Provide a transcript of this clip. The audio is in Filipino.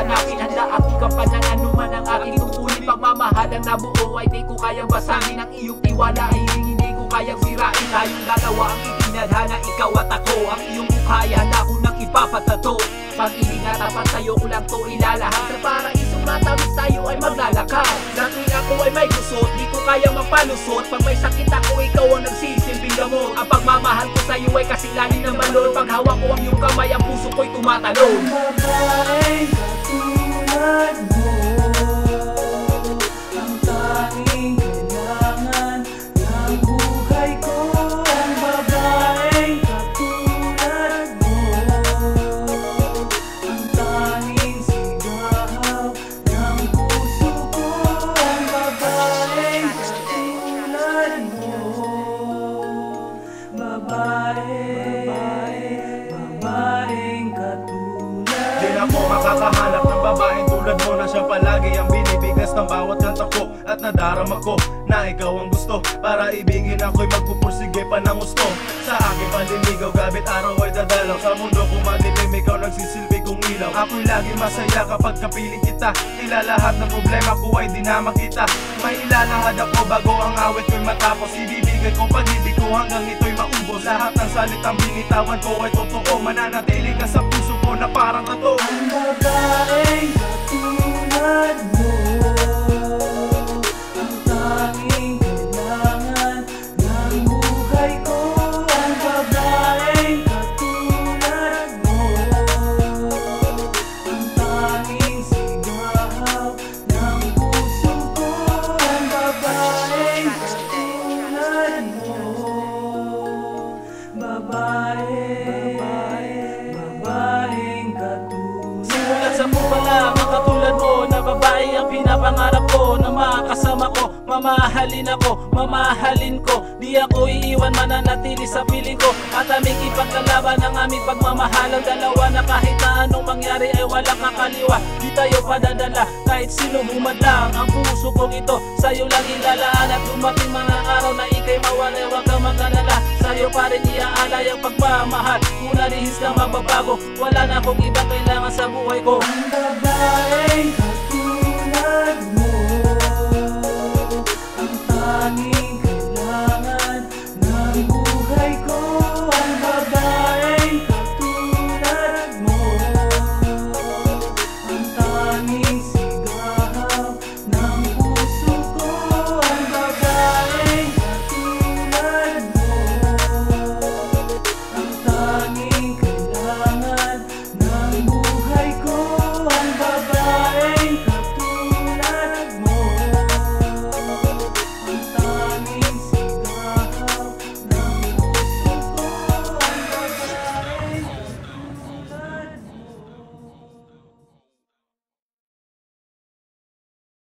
hanapin. Handa aking kapanan, anuman ang aking tungkulin. Pagmamahal ang nabuo ay di ko kayang basahin. Ang iyong tiwala ay hindi ko kayang sirain. Tayong dalawa ang itinadhana, ikaw at ako. Ang iyong mukha ay handa ko nang ipapatato. Pag-ibig na tapat sa'yo ko lang to ilalahad. Sa paraisong matamis tayo ay maglalakad. Sa tuwing ako ay may gusot, di ko kayang mapalusot. Pag may sakit ako, ikaw ang nagsisilbing gamot. Ang pagmamahal ko sa'yo ay kasilanin ng balon. Pag hawak ko ang iyong kamay, ang puso ko'y tumatalon. Babaeng katulad mo, ang tanging kailangan ng buhay ko. Ang babaeng katulad mo, ang tanging sigaw ng puso ko. Ang babaeng katulad mo, babaeng katulad. Di ako makakahanap ng babaeng tulad mo, na siya palagi ang binibigas ng bawat kanta ko. At nadarama ko na ikaw ang gusto, para ibigin ako'y magpupursige pa ng gusto. Sa aking paliligaw, gabit araw ay dadalaw. Sa mundo ko madilim, ikaw nagsisilbi kong ilaw. Ako'y lagi masaya kapag kapiling kita. Tila lahat ng problema ko ay di na makita. May ilalahad ako bago ang awit ko'y matapos. Ibibigay ko pag-ibig ko hanggang ito'y maubos. Lahat ng salitang binitawan ko ay totoo. Mananatili ka sa puso ko na parang tato. Ang babaeng katulad mo, ang tanging kailangan ng buhay ko. Ang babaeng katulad mo, ang tanging sigaw ng puso ko. Ang babaeng katulad mo, babaeng katulad. Simulat sa buwan lang ang katulad mo, na babae ang pinapangarap ko. Na makakasama ko, mamahalin ako, mamahalin ko. Di ako iiwan, mananatili sa piling ko. At aming ipaglalaban ang aming pagmamahal. Ang dalawa na kahit na anong mangyari ay walang kakaliwa. Di tayo padadala kahit sino humadlang. Ang puso kong ito sa'yo lang ilalaan. At dumating mga araw na ika'y mawala, huwag kang mag-alala. Sa'yo pa rin iaalay ang pagmamahal. Kung narihis na magbabago, wala na akong ibang kailangan sa buhay ko. Ang babaeng katulad